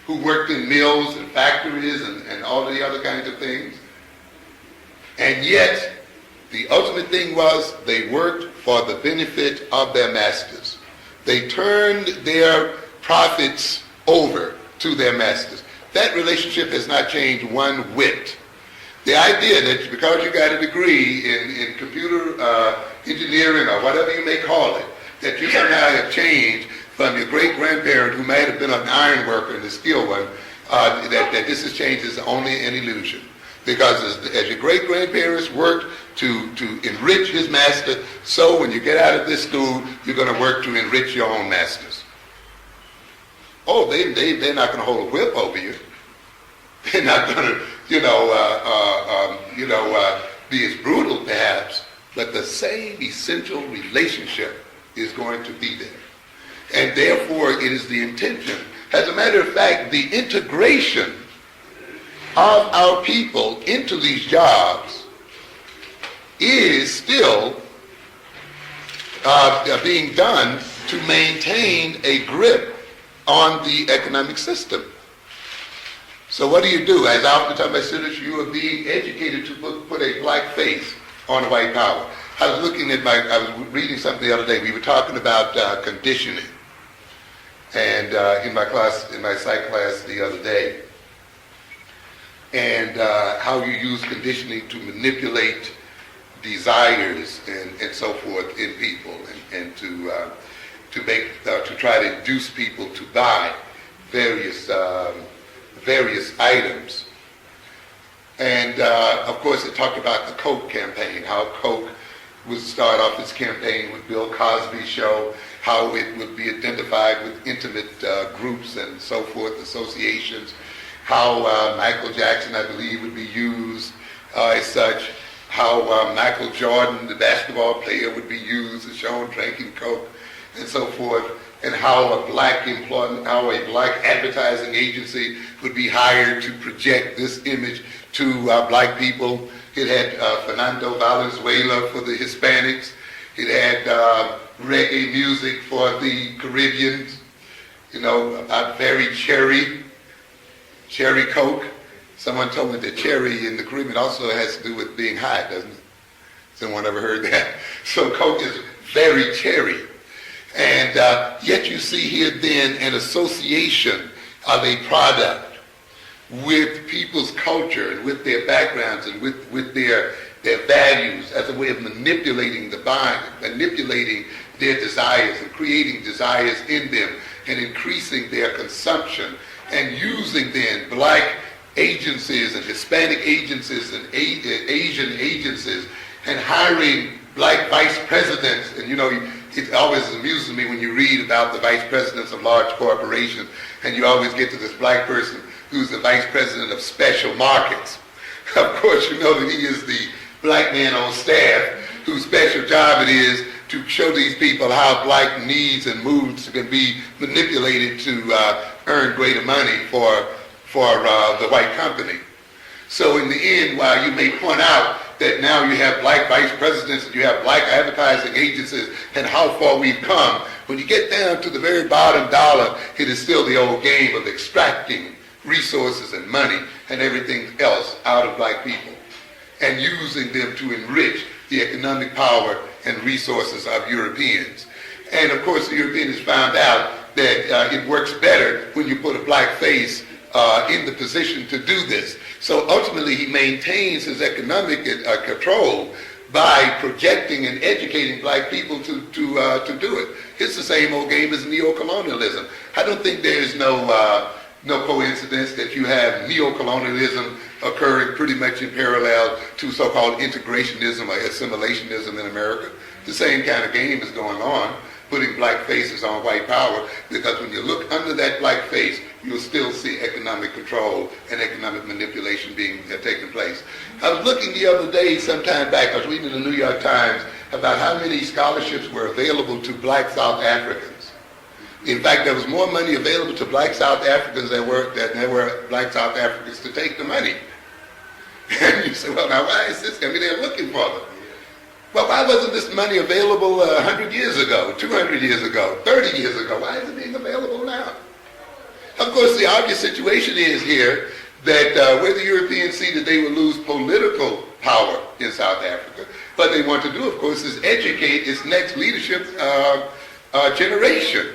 who worked in mills and factories and all of the other kinds of things. And yet, the ultimate thing was they worked for the benefit of their masters. They turned their profits over to their masters. That relationship has not changed one whit. The idea that because you got a degree in computer engineering or whatever you may call it, that you somehow have changed from your great-grandparent who might have been an iron worker and a skilled one, that this has changed is only an illusion. Because as your great-grandparents worked to enrich his master, so when you get out of this school, you're going to work to enrich your own masters. Oh, they're not going to hold a whip over you. They're not going to, be as brutal perhaps, but the same essential relationship is going to be there. And therefore, it is the intention. As a matter of fact, the integration of our people into these jobs is still being done to maintain a grip on the economic system. So what do? As I often tell my students, you are being educated to put a black face on white power. I was reading something the other day. We were talking about conditioning. And in my psych class the other day, and how you use conditioning to manipulate desires and so forth in people, and to try to induce people to buy various items. And of course, it talked about the Coke campaign, how Coke would start off its campaign with Bill Cosby's show, how it would be identified with intimate groups and so forth, associations, how Michael Jackson, I believe, would be used as such, how Michael Jordan, the basketball player, would be used as shown drinking Coke and so forth, and how a black advertising agency would be hired to project this image to black people. It had Fernando Valenzuela for the Hispanics. It had reggae music for the Caribbeans, about very cherry Coke. Someone told me that cherry in the Caribbean also has to do with being high, doesn't it? Someone ever heard that? So Coke is very cherry. And yet you see here then an association of a product with people's culture and with their backgrounds and with their values as a way of manipulating the mind, manipulating their desires and creating desires in them and increasing their consumption, and using then black agencies and Hispanic agencies and Asian agencies and hiring black vice presidents. And it always amuses me when you read about the vice presidents of large corporations, and you always get to this black person who's the vice president of special markets. Of course, you know that he is the black man on staff whose special job it is to show these people how black needs and moods can be manipulated to earn greater money for the white company. So in the end, while you may point out that now you have black vice presidents and you have black advertising agencies and how far we've come, when you get down to the very bottom dollar, it is still the old game of extracting resources and money and everything else out of black people and using them to enrich the economic power and resources of Europeans. And of course, the Europeans found out that it works better when you put a black face in the position to do this. So ultimately, he maintains his economic control by projecting and educating black people to do it. It's the same old game as neocolonialism. I don't think there's no coincidence that you have neocolonialism occurring pretty much in parallel to so-called integrationism or assimilationism in America. The same kind of game is going on, putting black faces on white power, because when you look under that black face, you'll still see economic control and economic manipulation taking place. I was looking the other day, sometime back, I was reading in the New York Times about how many scholarships were available to black South Africans. In fact, there was more money available to black South Africans than there were black South Africans to take the money. And you say, well, now why is this? I mean, they're looking for them. Well, why wasn't this money available 100 years ago, 200 years ago, 30 years ago? Why is it being available now? Of course, the obvious situation is here that where the Europeans see that they will lose political power in South Africa, what they want to do, of course, is educate its next leadership generation.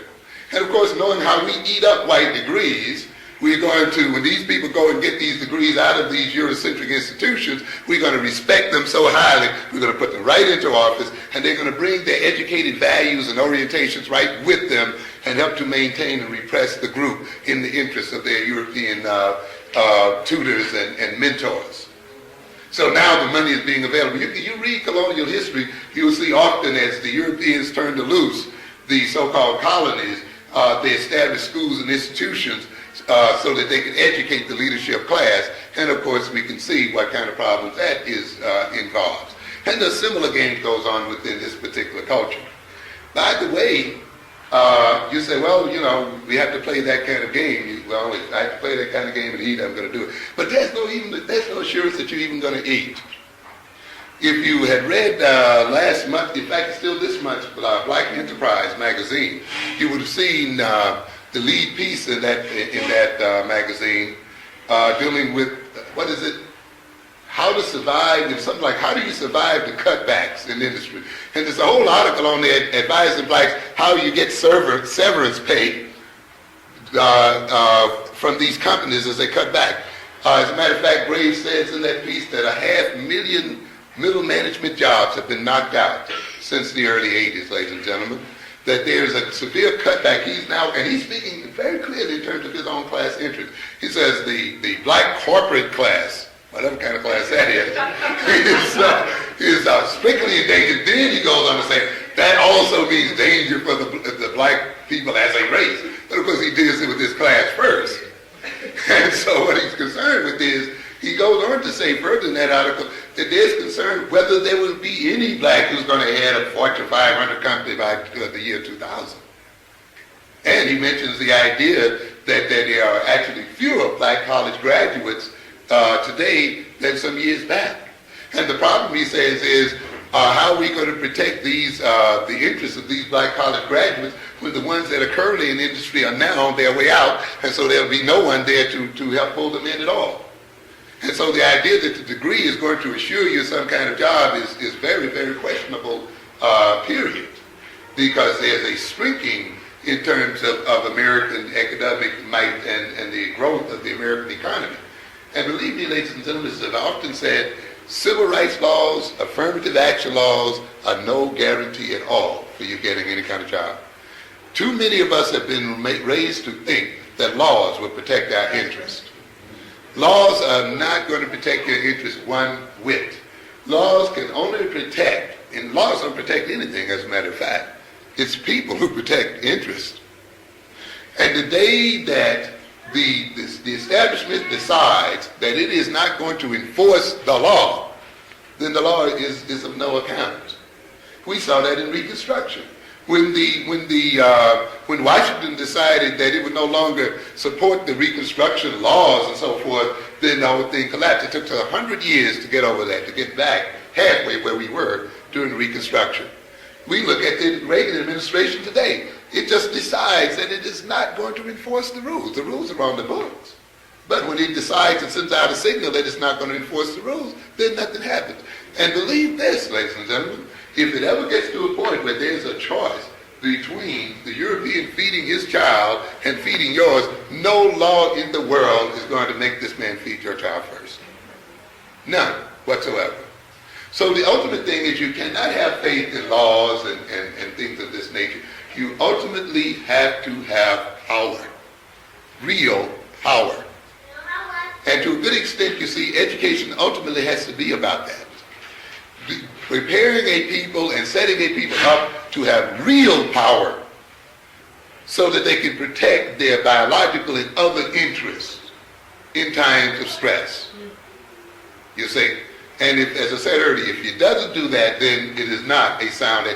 And of course, knowing how we eat up white degrees, we're going to, when these people go and get these degrees out of these Eurocentric institutions, we're going to respect them so highly, we're going to put them right into office, and they're going to bring their educated values and orientations right with them and help to maintain and repress the group in the interest of their European tutors and mentors. So now the money is being available. You read colonial history, you'll see often as the Europeans turned to loose the so-called colonies, they established schools and institutions so that they can educate the leadership class. And of course, we can see what kind of problems that is involves. And a similar game goes on within this particular culture. By the way, you say, well, you know, we have to play that kind of game. Well, if I have to play that kind of game and eat, I'm going to do it. But there's no assurance that you're even going to eat. If you had read last month, in fact, still this month, Black Enterprise magazine, you would have seen the lead piece in that magazine dealing with, what is it? How to survive, and something like, how do you survive the cutbacks in industry? And there's a whole article on there advising blacks how you get severance pay from these companies as they cut back. As a matter of fact, Graves says in that piece that 500,000 middle management jobs have been knocked out since the early 80s, ladies and gentlemen. That there's a severe cutback. He's speaking very clearly in terms of his own class interest. He says the black corporate class, whatever kind of class that is strictly endangered. Then he goes on to say that also means danger for the black people as a race. But of course he deals it with this class first. And so what he's concerned with is, he goes on to say further in that article that there's concern whether there will be any black who's going to head a Fortune 500 company by the year 2000. And he mentions the idea that there are actually fewer black college graduates today than some years back. And the problem, he says, is how are we going to protect these the interests of these black college graduates when the ones that are currently in the industry are now on their way out, and so there'll be no one there to help pull them in at all. And so the idea that the degree is going to assure you some kind of job is very, very questionable, period. Because there's a shrinking in terms of American economic might and the growth of the American economy. And believe me, ladies and gentlemen, as I've often said, civil rights laws, affirmative action laws are no guarantee at all for you getting any kind of job. Too many of us have been raised to think that laws will protect our interests. Laws are not going to protect your interest one whit. Laws can only protect, and laws don't protect anything, as a matter of fact. It's people who protect interest. And the day that the establishment decides that it is not going to enforce the law, then the law is of no account. We saw that in Reconstruction. When Washington decided that it would no longer support the Reconstruction laws and so forth, then the whole thing collapsed. It took 100 years to get over that, to get back halfway where we were during Reconstruction. We look at the Reagan administration today. It just decides that it is not going to enforce the rules. The rules are on the books. But when it decides and sends out a signal that it's not going to enforce the rules, then nothing happens. And believe this, ladies and gentlemen, if it ever gets to a point where there's a choice between the European feeding his child and feeding yours, no law in the world is going to make this man feed your child first. None whatsoever. So the ultimate thing is you cannot have faith in laws and things of this nature. You ultimately have to have power, real power. And to a good extent, you see, education ultimately has to be about that. Preparing a people and setting a people up to have real power so that they can protect their biological and other interests in times of stress. You see? And if, as I said earlier, if it doesn't do that, then it is not a sound education.